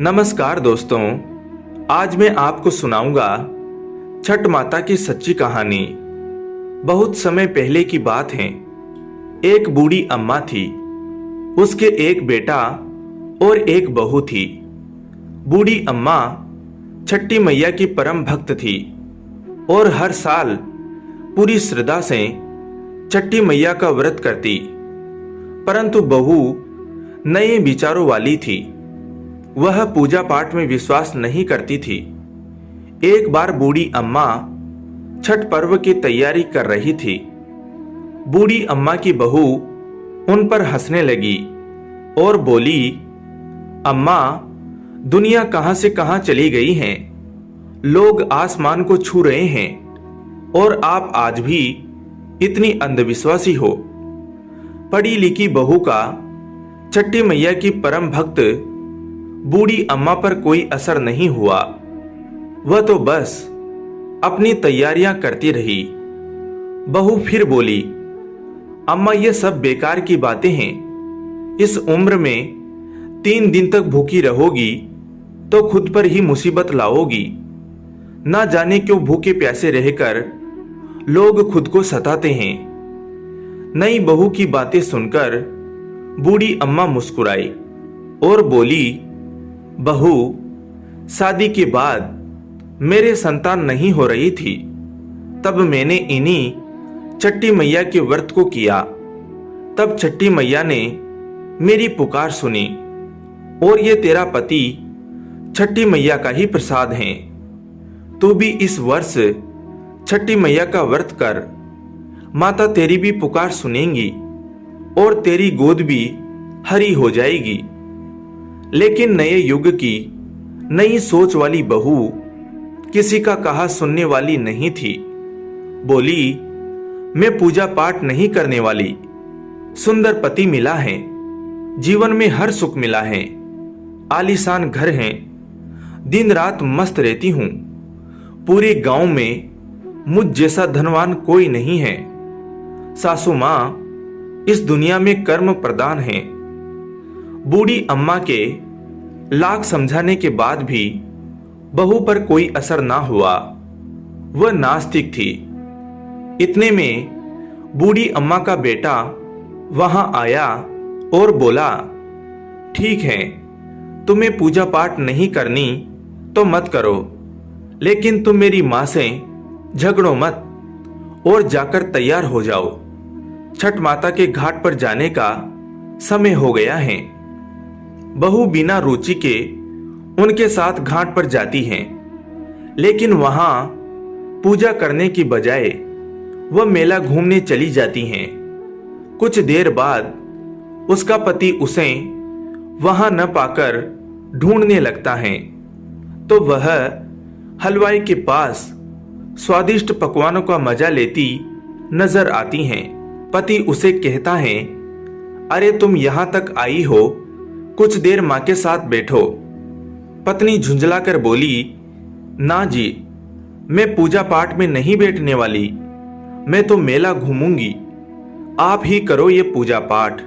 नमस्कार दोस्तों, आज मैं आपको सुनाऊंगा छठ माता की सच्ची कहानी। बहुत समय पहले की बात है। एक बूढ़ी अम्मा थी। उसके एक बेटा और एक बहू थी। बूढ़ी अम्मा छठी मैया की परम भक्त थी और हर साल पूरी श्रद्धा से छठी मैया का व्रत करती। परंतु बहू नए विचारों वाली थी। वह पूजा पाठ में विश्वास नहीं करती थी। एक बार बूढ़ी अम्मा छठ पर्व की तैयारी कर रही थी। बूढ़ी अम्मा की बहू उन पर हंसने लगी और बोली, अम्मा, दुनिया कहां से कहां चली गई है। लोग आसमान को छू रहे हैं और आप आज भी इतनी अंधविश्वासी हो। पढ़ी लिखी बहू का छठी मैया की परम भक्त बूढ़ी अम्मा पर कोई असर नहीं हुआ। वह तो बस अपनी तैयारियां करती रही। बहू फिर बोली, अम्मा, ये सब बेकार की बातें हैं। इस उम्र में 3 दिन तक भूखी रहोगी तो खुद पर ही मुसीबत लाओगी। ना जाने क्यों भूखे प्यासे रहकर लोग खुद को सताते हैं। नई बहू की बातें सुनकर बूढ़ी अम्मा मुस्कुराई और बोली, बहू, शादी के बाद मेरे संतान नहीं हो रही थी, तब मैंने इन्हीं छठी मैया के व्रत को किया। तब छठी मैया ने मेरी पुकार सुनी और ये तेरा पति छठी मैया का ही प्रसाद है। तू भी इस वर्ष छठी मैया का व्रत कर। माता तेरी भी पुकार सुनेंगी और तेरी गोद भी हरी हो जाएगी। लेकिन नए युग की नई सोच वाली बहू किसी का कहा सुनने वाली नहीं थी। बोली, मैं पूजा पाठ नहीं करने वाली। सुंदर पति मिला है, जीवन में हर सुख मिला है, आलीशान घर है, दिन रात मस्त रहती हूं। पूरे गांव में मुझ जैसा धनवान कोई नहीं है। सासू मां इस दुनिया में कर्म प्रदान है। बूढ़ी अम्मा के लाख समझाने के बाद भी बहू पर कोई असर ना हुआ। वह नास्तिक थी। इतने में बूढ़ी अम्मा का बेटा वहां आया और बोला, ठीक है, तुम्हें पूजा पाठ नहीं करनी तो मत करो, लेकिन तुम मेरी मां से झगड़ो मत और जाकर तैयार हो जाओ। छठ माता के घाट पर जाने का समय हो गया है। बहू बिना रुचि के उनके साथ घाट पर जाती हैं, लेकिन वहां पूजा करने की बजाय वह मेला घूमने चली जाती हैं। कुछ देर बाद उसका पति उसे वहां न पाकर ढूंढने लगता है, तो वह हलवाई के पास स्वादिष्ट पकवानों का मजा लेती नजर आती हैं। पति उसे कहता है, अरे तुम यहां तक आई हो, कुछ देर मां के साथ बैठो। पत्नी झुंझलाकर बोली, ना जी, मैं पूजा पाठ में नहीं बैठने वाली। मैं तो मेला घूमूंगी। आप ही करो ये पूजा पाठ।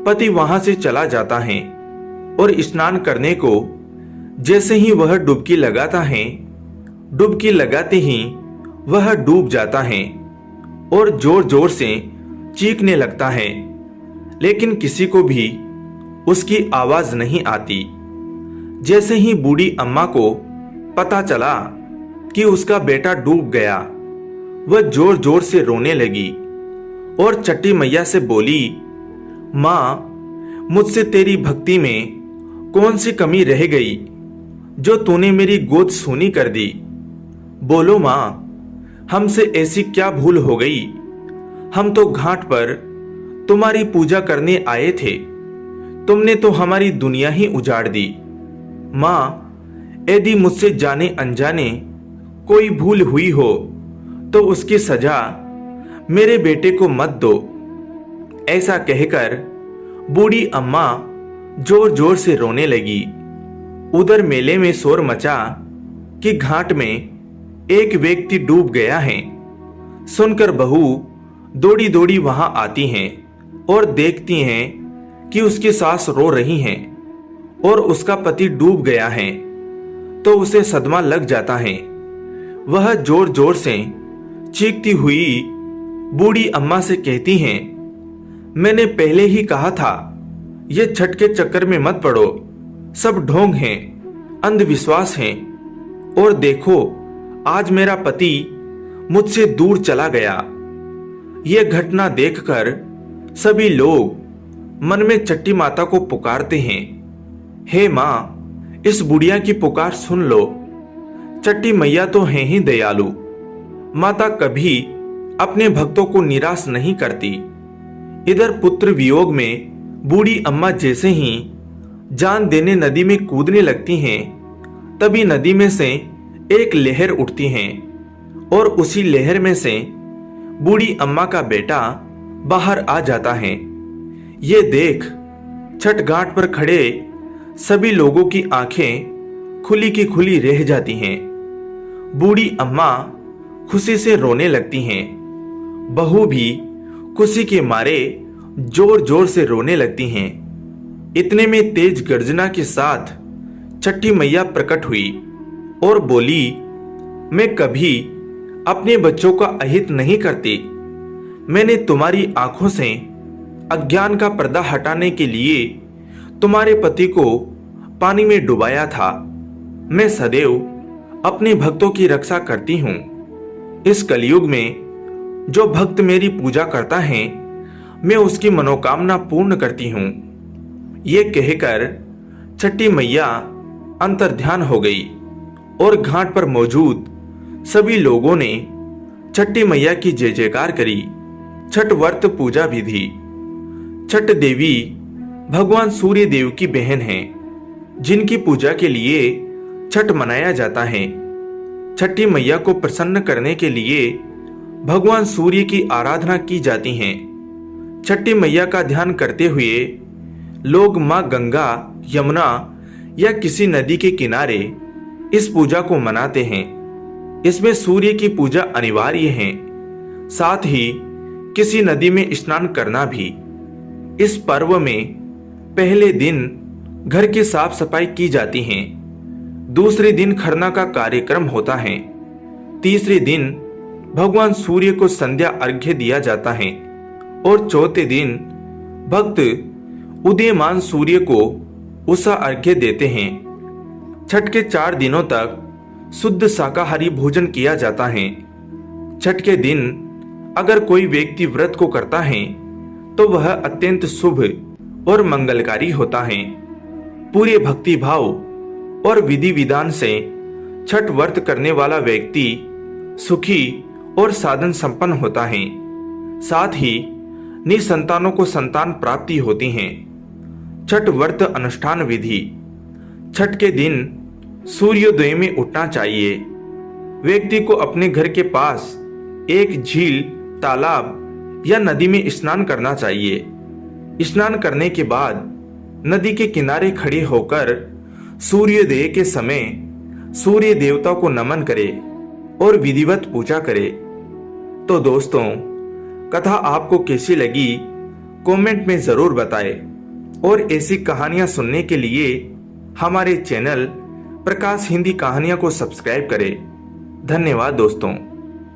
पति वहां से चला जाता है और स्नान करने को जैसे ही वह डुबकी लगाता है, डुबकी लगाते ही वह डूब जाता है और जोर जोर से चीखने लगता है, लेकिन किसी को भी उसकी आवाज नहीं आती। जैसे ही बूढ़ी अम्मा को पता चला कि उसका बेटा डूब गया, वह जोर जोर से रोने लगी और छठी मैया से बोली, मां, मुझसे तेरी भक्ति में कौन सी कमी रह गई जो तूने मेरी गोद सूनी कर दी। बोलो मां, हमसे ऐसी क्या भूल हो गई। हम तो घाट पर तुम्हारी पूजा करने आए थे, तुमने तो हमारी दुनिया ही उजाड़ दी। मां, यदि मुझसे जाने अनजाने कोई भूल हुई हो तो उसकी सजा मेरे बेटे को मत दो। ऐसा कहकर बूढ़ी अम्मा जोर जोर से रोने लगी। उधर मेले में शोर मचा कि घाट में एक व्यक्ति डूब गया है। सुनकर बहू दौड़ी दौड़ी वहां आती हैं और देखती हैं कि उसकी सास रो रही हैं और उसका पति डूब गया है तो उसे सदमा लग जाता है। वह जोर जोर से चीखती हुई बूढ़ी अम्मा से कहती हैं, मैंने पहले ही कहा था ये छठ के चक्कर में मत पड़ो, सब ढोंग हैं, अंधविश्वास हैं। और देखो आज मेरा पति मुझसे दूर चला गया। यह घटना देखकर सभी लोग मन में छठी माता को पुकारते हैं, हे माँ इस बुढ़िया की पुकार सुन लो। छठी मैया तो है ही दयालु, माता कभी अपने भक्तों को निराश नहीं करती। इधर पुत्र वियोग में बूढ़ी अम्मा जैसे ही जान देने नदी में कूदने लगती हैं, तभी नदी में से एक लहर उठती है और उसी लहर में से बूढ़ी अम्मा का बेटा बाहर आ जाता है। ये देख छठ घाट पर खड़े सभी लोगों की आंखें खुली की खुली रह जाती हैं। बूढ़ी अम्मा खुशी से रोने लगती हैं। बहू भी खुशी के मारे जोर जोर से रोने लगती हैं। इतने में तेज गर्जना के साथ छठी मैया प्रकट हुई और बोली, मैं कभी अपने बच्चों का अहित नहीं करती। मैंने तुम्हारी आंखों से अज्ञान का पर्दा हटाने के लिए तुम्हारे पति को पानी में डुबाया था। मैं सदैव अपने भक्तों की रक्षा करती हूँ। इस कलयुग में जो भक्त मेरी पूजा करता है मैं उसकी मनोकामना पूर्ण करती हूँ। ये कहकर छठी मैया अंतर्ध्यान हो गई और घाट पर मौजूद सभी लोगों ने छठी मैया की जय जयकार करी। छठ व्रत पूजा विधि। छठ देवी भगवान सूर्य देव की बहन है, जिनकी पूजा के लिए छठ मनाया जाता है। छठी मैया को प्रसन्न करने के लिए भगवान सूर्य की आराधना की जाती है। छठी मैया का ध्यान करते हुए लोग मां गंगा, यमुना या किसी नदी के किनारे इस पूजा को मनाते हैं। इसमें सूर्य की पूजा अनिवार्य है, साथ ही किसी नदी में स्नान करना भी। इस पर्व में पहले दिन घर की साफ सफाई की जाती है, दूसरे दिन खरना का कार्यक्रम होता है, तीसरे दिन भगवान सूर्य को संध्या अर्घ्य दिया जाता है और चौथे दिन भक्त उदयमान सूर्य को उषा अर्घ्य देते हैं। छठ के 4 दिनों तक शुद्ध शाकाहारी भोजन किया जाता है। छठ के दिन अगर कोई व्यक्ति व्रत को करता है तो वह अत्यंत शुभ और मंगलकारी होता है। पूरे भक्ति भाव और विधि विधान से छठ व्रत करने वाला व्यक्ति सुखी और साधन संपन्न होता है। साथ ही निसंतानों को संतान प्राप्ति होती है। छठ व्रत अनुष्ठान विधि। छठ के दिन सूर्योदय में उठना चाहिए। व्यक्ति को अपने घर के पास एक झील, तालाब या नदी में स्नान करना चाहिए। स्नान करने के बाद नदी के किनारे खड़े होकर सूर्योदय के समय सूर्य देवता को नमन करे और विधिवत पूजा करे। तो दोस्तों, कथा आपको कैसी लगी कमेंट में जरूर बताएं और ऐसी कहानियां सुनने के लिए हमारे चैनल प्रकाश हिंदी कहानियां को सब्सक्राइब करें। धन्यवाद दोस्तों।